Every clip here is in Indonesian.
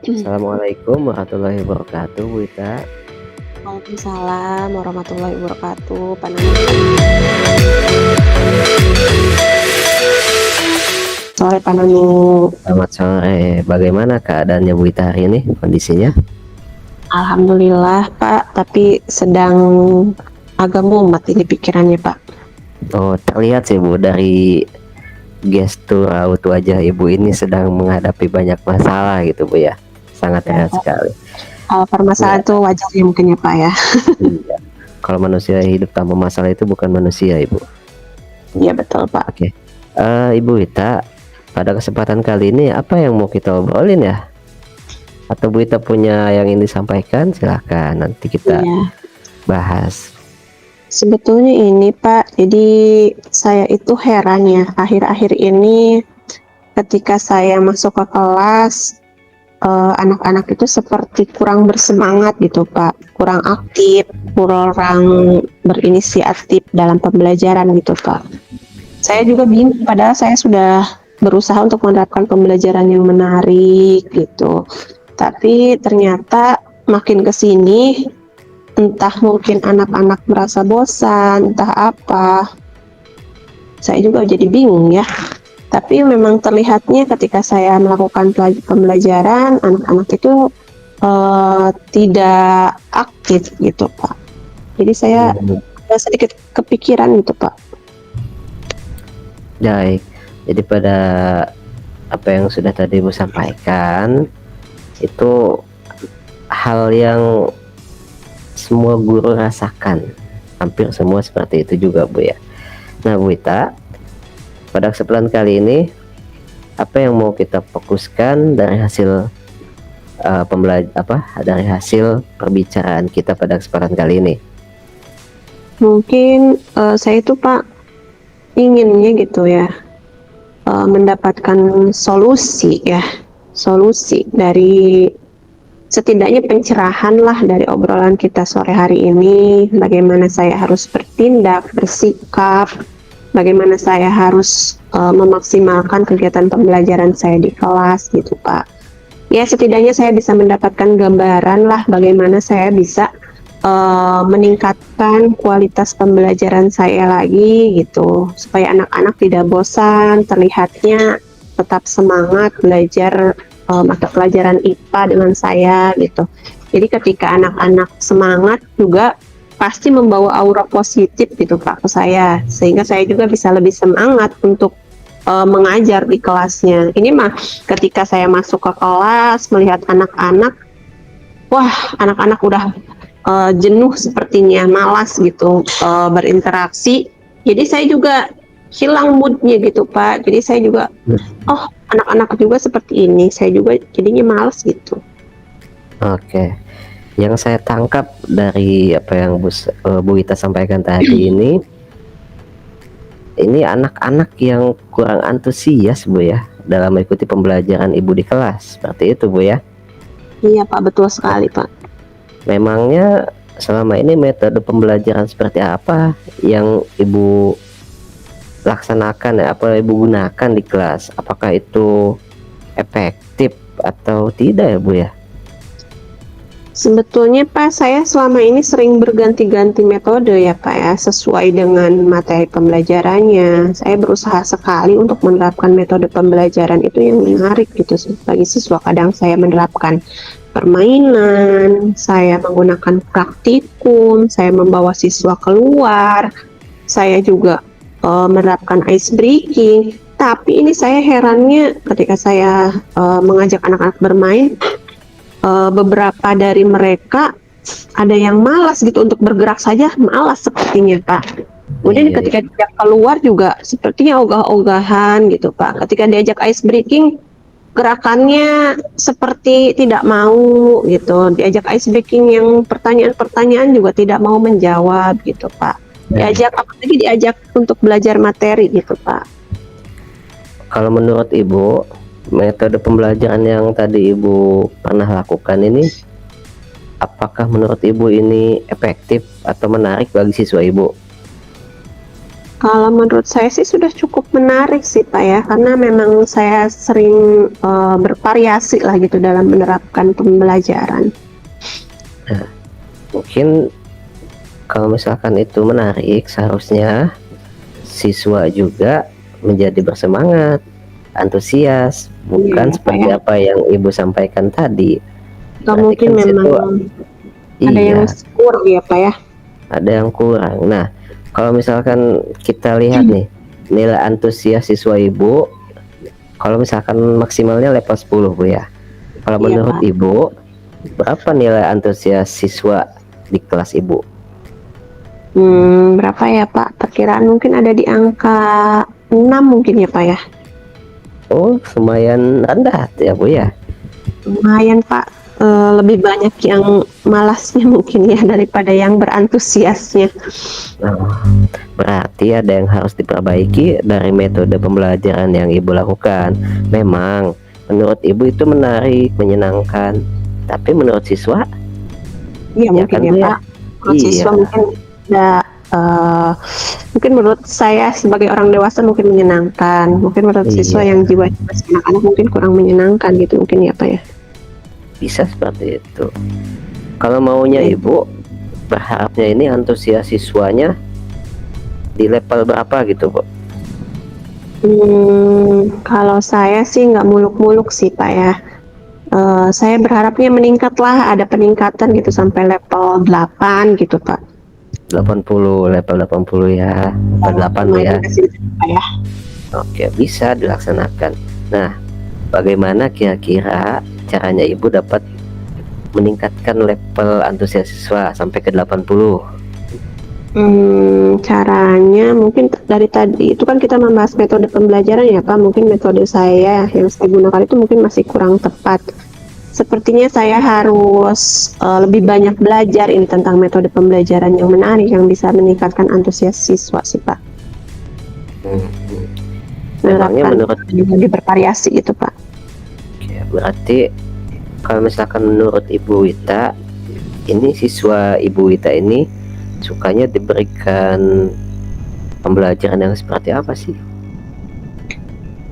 Assalamualaikum warahmatullahi wabarakatuh, Bu Ita. Waalaikumsalam warahmatullahi wabarakatuh, Pak Nani. Sore, Pak Nani. Selamat sore. Bagaimana keadaannya Bu Ita hari ini? Kondisinya? Alhamdulillah, Pak, tapi sedang agak mumet ini pikirannya, Pak. Oh, terlihat sih Bu dari gestur raut wajah Ibu ini sedang menghadapi banyak masalah gitu Bu ya. Sangat Ya, terlihat Pak. sekali. Permasalahan Ya, itu wajarnya mungkin ya, Pak ya. iya. Kalau manusia hidup tanpa masalah itu bukan manusia, Ibu. Iya betul, Pak. Oke. Ibu Ita, pada kesempatan kali ini apa yang mau kita obrolin ya? Atau Bu Ita punya yang ingin disampaikan? Silahkan, nanti kita Iya. bahas. Sebetulnya ini, Pak, jadi saya itu heran ya, akhir-akhir ini ketika saya masuk ke kelas, anak-anak itu seperti kurang bersemangat gitu, Pak, kurang aktif, kurang berinisiatif dalam pembelajaran gitu, Pak. Saya juga bingung, padahal saya sudah berusaha untuk menerapkan pembelajaran yang menarik gitu. Tapi ternyata makin ke sini, entah mungkin anak-anak merasa bosan, entah apa. Saya juga jadi bingung ya. Tapi memang terlihatnya ketika saya melakukan pembelajaran, anak-anak itu tidak aktif gitu, Pak. Jadi saya Hmm. ada sedikit kepikiran gitu, Pak. Baik, jadi pada apa yang sudah tadi Ibu sampaikan itu hal yang semua guru rasakan, hampir semua seperti itu juga Bu ya. Nah Bu Ita, pada kesempatan kali ini apa yang mau kita fokuskan dari hasil dari hasil perbicaraan kita pada kesempatan kali ini? Mungkin saya itu Pak inginnya gitu ya, mendapatkan solusi ya, solusi dari setidaknya pencerahan lah dari obrolan kita sore hari ini, bagaimana saya harus bertindak, bersikap, bagaimana saya harus memaksimalkan kegiatan pembelajaran saya di kelas gitu Pak. Ya setidaknya saya bisa mendapatkan gambaran lah bagaimana saya bisa meningkatkan kualitas pembelajaran saya lagi gitu, supaya anak-anak tidak bosan, terlihatnya tetap semangat belajar mata pelajaran IPA dengan saya gitu. Jadi ketika anak-anak semangat juga pasti membawa aura positif gitu Pak ke saya, sehingga saya juga bisa lebih semangat untuk mengajar di kelasnya. Ini mah ketika saya masuk ke kelas melihat anak-anak, wah anak-anak udah jenuh sepertinya, malas gitu berinteraksi. Jadi saya juga hilang moodnya gitu Pak. Jadi saya juga, oh anak-anak juga seperti ini, saya juga jadinya malas gitu. Oke, yang saya tangkap dari apa yang Bu Ita sampaikan tadi ini anak-anak yang kurang antusias Bu ya dalam mengikuti pembelajaran Ibu di kelas, seperti itu Bu ya. Iya Pak, betul sekali Pak. Memangnya selama ini metode pembelajaran seperti apa yang Ibu laksanakan ya, apa Ibu gunakan di kelas? Apakah itu efektif atau tidak ya Bu ya? Sebetulnya Pak, saya selama ini sering berganti-ganti metode ya Pak ya, sesuai dengan materi pembelajarannya. Saya berusaha sekali untuk menerapkan metode pembelajaran itu yang menarik gitu bagi siswa. Kadang saya menerapkan permainan, saya menggunakan praktikum, saya membawa siswa keluar, saya juga menerapkan ice breaking. Tapi ini saya herannya ketika saya mengajak anak-anak bermain, beberapa dari mereka ada yang malas gitu untuk bergerak saja, malas sepertinya Pak. Kemudian Iya, ketika diajak keluar juga sepertinya ogah-ogahan gitu Pak. Ketika diajak ice breaking, gerakannya seperti tidak mau gitu. Diajak ice breaking yang pertanyaan-pertanyaan juga tidak mau menjawab gitu Pak. iya. Diajak apalagi diajak untuk belajar materi gitu Pak. Kalau menurut Ibu, metode pembelajaran yang tadi Ibu pernah lakukan ini, apakah menurut Ibu ini efektif atau menarik bagi siswa Ibu? Kalau menurut saya sih sudah cukup menarik sih Pak ya, karena memang saya sering bervariasi lah gitu dalam menerapkan pembelajaran. Nah, mungkin kalau misalkan itu menarik, seharusnya siswa juga menjadi bersemangat, antusias, Iya bukan ya Pak seperti ya. apa yang Ibu sampaikan tadi. Atau Berarti mungkin kan memang situ ada yang iya, kurang ya Pak ya. ada yang kurang. Nah, kalau misalkan kita lihat nih, nilai antusias siswa Ibu, kalau misalkan maksimalnya level 10 Bu ya. Kalau Iya menurut Pak. Ibu, berapa nilai antusias siswa di kelas Ibu? Berapa ya Pak? Perkiraan mungkin ada di angka 6 mungkin ya Pak ya. Oh, lumayan rendah ya Bu ya. Lumayan Pak, lebih banyak yang malasnya mungkin ya daripada yang berantusiasnya. Nah, berarti ada yang harus diperbaiki dari metode pembelajaran yang Ibu lakukan. Memang menurut Ibu itu menarik, menyenangkan, tapi menurut siswa, Iya ya mungkin kan ya Bu ya? Pak, menurut Iya, siswa mungkin tidak, mungkin menurut saya sebagai orang dewasa mungkin menyenangkan, mungkin menurut siswa iya, yang jiwanya masih anak-anak mungkin kurang menyenangkan gitu mungkin ya Pak ya? bisa seperti itu. Kalau maunya Oke. Ibu, berharapnya ini antusias siswanya di level berapa gitu Bu? Kalau saya sih nggak muluk-muluk sih Pak ya, saya berharapnya meningkatlah, ada peningkatan gitu sampai level 8 gitu Pak. 80, level 80 ya, Ya level 8 Bu lumayan ya. kasih Pak ya. Oke, bisa dilaksanakan. Nah, bagaimana kira-kira caranya Ibu dapat meningkatkan level antusias siswa sampai ke 80? Caranya mungkin dari tadi itu kan kita membahas metode pembelajaran ya Pak, mungkin metode saya yang saya gunakan itu mungkin masih kurang tepat. Sepertinya saya harus, lebih banyak belajar ini tentang metode pembelajaran yang menarik yang bisa meningkatkan antusias siswa sih Pak. Hmm, memangnya Menerapkan menurut yang lebih bervariasi gitu Pak. ya, berarti kalau misalkan menurut Ibu Wita, ini siswa Ibu Wita ini sukanya diberikan pembelajaran yang seperti apa sih?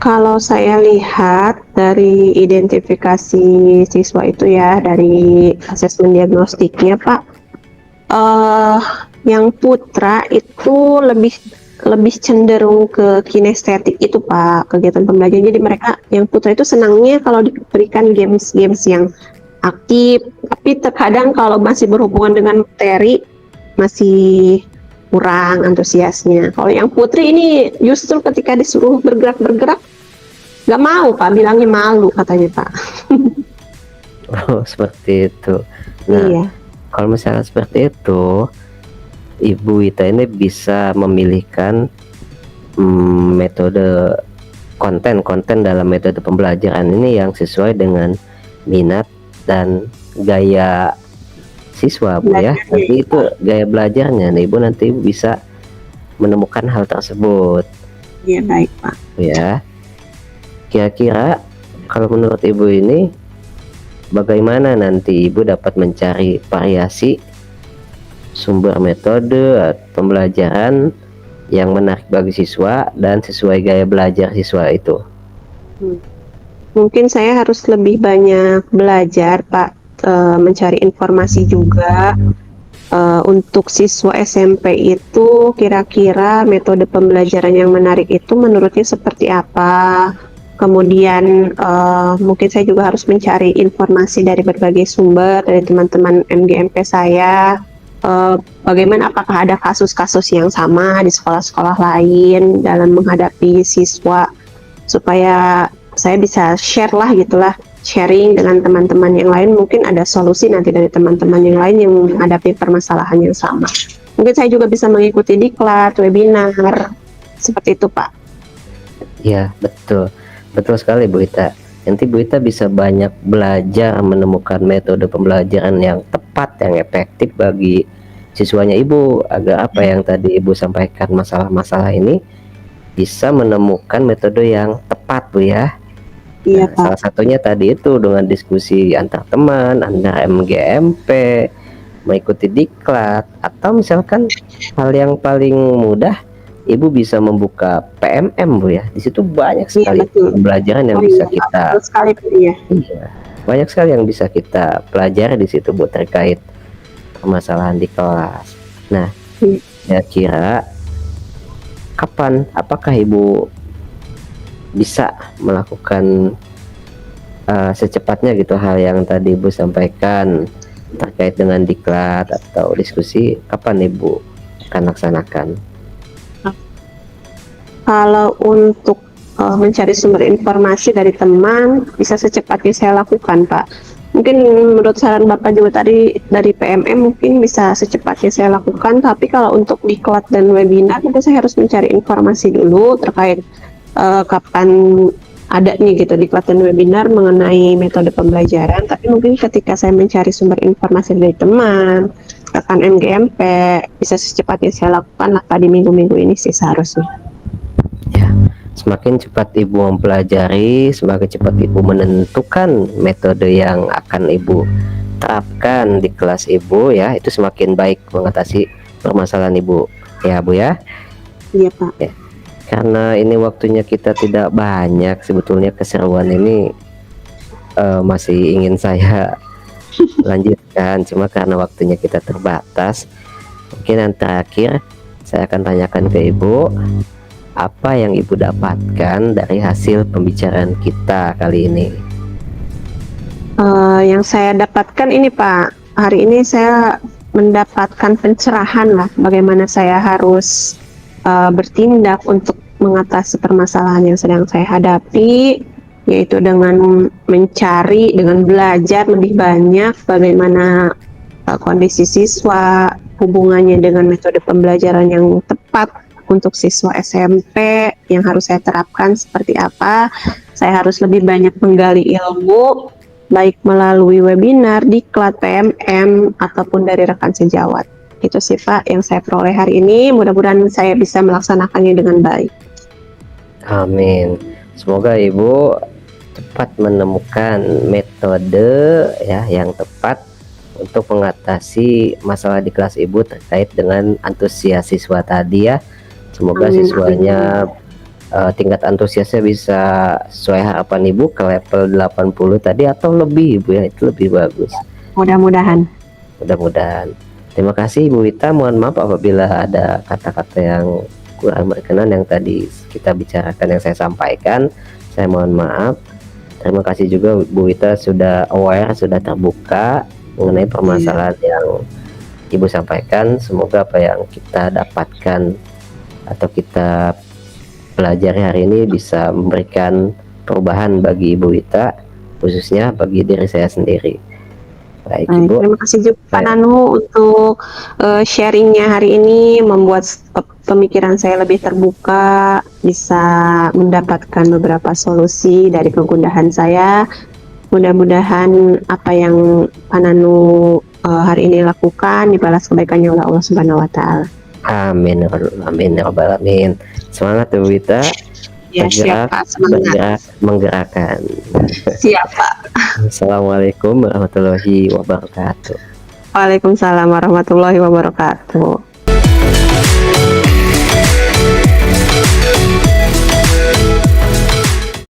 Kalau saya lihat dari identifikasi siswa itu ya, dari asesmen diagnostiknya Pak, eh yang putra itu lebih lebih cenderung ke kinestetik itu Pak, kegiatan pembelajaran. Jadi mereka yang putra itu senangnya kalau diberikan games-games yang aktif, tapi terkadang kalau masih berhubungan dengan materi masih kurang antusiasnya. Kalau yang putri ini justru ketika disuruh bergerak-bergerak nggak mau Pak, bilangnya malu katanya Pak. Oh, seperti itu. Nah, Iya, kalau misalnya seperti itu, Ibu Wita ini bisa memilihkan metode konten-konten dalam metode pembelajaran ini yang sesuai dengan minat dan gaya siswa Bu ya. belajarnya Nanti ya itu Pak. gaya belajarnya nih Ibu, nanti Ibu bisa menemukan hal tersebut Iya baik Pak. Bu ya. Kira-kira kalau menurut Ibu ini bagaimana nanti Ibu dapat mencari variasi sumber metode pembelajaran yang menarik bagi siswa dan sesuai gaya belajar siswa itu? Hmm. Mungkin saya harus lebih banyak belajar Pak, mencari informasi juga, untuk siswa SMP itu kira-kira metode pembelajaran yang menarik itu menurutnya seperti apa. Kemudian, mungkin saya juga harus mencari informasi dari berbagai sumber, dari teman-teman MGMP saya, bagaimana apakah ada kasus-kasus yang sama di sekolah-sekolah lain dalam menghadapi siswa, supaya saya bisa share lah gitulah, sharing dengan teman-teman yang lain, mungkin ada solusi nanti dari teman-teman yang lain yang menghadapi permasalahan yang sama. Mungkin saya juga bisa mengikuti diklat, webinar, seperti itu Pak. Ya, betul. Betul sekali Bu Ita. Nanti Bu Ita bisa banyak belajar menemukan metode pembelajaran yang tepat, yang efektif bagi siswanya Ibu, agar apa yang tadi Ibu sampaikan masalah-masalah ini bisa menemukan metode yang tepat Bu ya. Iya Nah, Pak. salah satunya tadi itu dengan diskusi antar teman, antar MGMP, mengikuti diklat, atau misalkan hal yang paling mudah Ibu bisa membuka PMM Bu ya. Di situ banyak Iya sekali betul. pembelajaran yang Oh bisa iya, kita, betul sekali Bu. Iya. iya, banyak sekali yang bisa kita pelajari di situ Bu terkait permasalahan di kelas. Nah, Iya. kira-kira kapan, apakah Ibu bisa melakukan secepatnya gitu hal yang tadi Ibu sampaikan terkait dengan diklat atau diskusi, kapan Ibu akan laksanakan? Kalau untuk mencari sumber informasi dari teman, bisa secepatnya saya lakukan, Pak. Mungkin menurut saran Bapak juga tadi dari PMM mungkin bisa secepatnya saya lakukan, tapi kalau untuk diklat dan webinar itu saya harus mencari informasi dulu terkait kapan ada nih gitu diklat dan webinar mengenai metode pembelajaran. Tapi mungkin ketika saya mencari sumber informasi dari teman, rekan MGMP, bisa secepatnya saya lakukan lah Pak di minggu-minggu ini sih seharusnya. Ya, semakin cepat Ibu mempelajari, semakin cepat Ibu menentukan metode yang akan Ibu terapkan di kelas Ibu ya, itu semakin baik mengatasi permasalahan Ibu ya Bu ya. Iya Pak. Ya, karena ini waktunya kita tidak banyak, sebetulnya keseruan ini masih ingin saya lanjutkan, cuma karena waktunya kita terbatas, mungkin yang terakhir saya akan tanyakan ke Ibu, apa yang Ibu dapatkan dari hasil pembicaraan kita kali ini? Yang saya dapatkan ini Pak, hari ini saya mendapatkan pencerahan lah bagaimana saya harus bertindak untuk mengatasi permasalahan yang sedang saya hadapi, yaitu dengan mencari, dengan belajar lebih banyak bagaimana kondisi siswa, hubungannya dengan metode pembelajaran yang tepat untuk siswa SMP yang harus saya terapkan seperti apa. Saya harus lebih banyak menggali ilmu, baik melalui webinar, diklat, PMM, ataupun dari rekan sejawat. Itu sih Pak yang saya peroleh hari ini, mudah-mudahan saya bisa melaksanakannya dengan baik. Amin. Semoga Ibu cepat menemukan metode ya yang tepat untuk mengatasi masalah di kelas Ibu terkait dengan antusias siswa tadi ya. Semoga Amin, siswanya tingkat antusiasnya bisa sesuai harapan Ibu ke level 80 tadi atau lebih Ibu ya, itu lebih bagus. Mudah-mudahan. Mudah-mudahan. Terima kasih Ibu Wita, mohon maaf apabila ada kata-kata yang kurang berkenan yang tadi kita bicarakan, yang saya sampaikan, saya mohon maaf. Terima kasih juga Bu Wita sudah aware, sudah terbuka mengenai permasalahan yang Ibu sampaikan. Semoga apa yang kita dapatkan atau kita pelajari hari ini bisa memberikan perubahan bagi Ibu Wita, khususnya bagi diri saya sendiri. Baik Ibu, Terima kasih juga Pak Nanu untuk sharingnya hari ini, membuat pemikiran saya lebih terbuka, bisa mendapatkan beberapa solusi dari kegundahan saya. Mudah-mudahan apa yang Pak Nanu hari ini lakukan dibalas kebaikannya oleh Allah Subhanahu Wa Taala. amin, amin ya rabbal alamin. Semangat Ibu Wita. Ya, siap Pak, semangat. Bergerak, menggerakkan. Siap Pak. Assalamualaikum warahmatullahi wabarakatuh. Waalaikumsalam warahmatullahi wabarakatuh.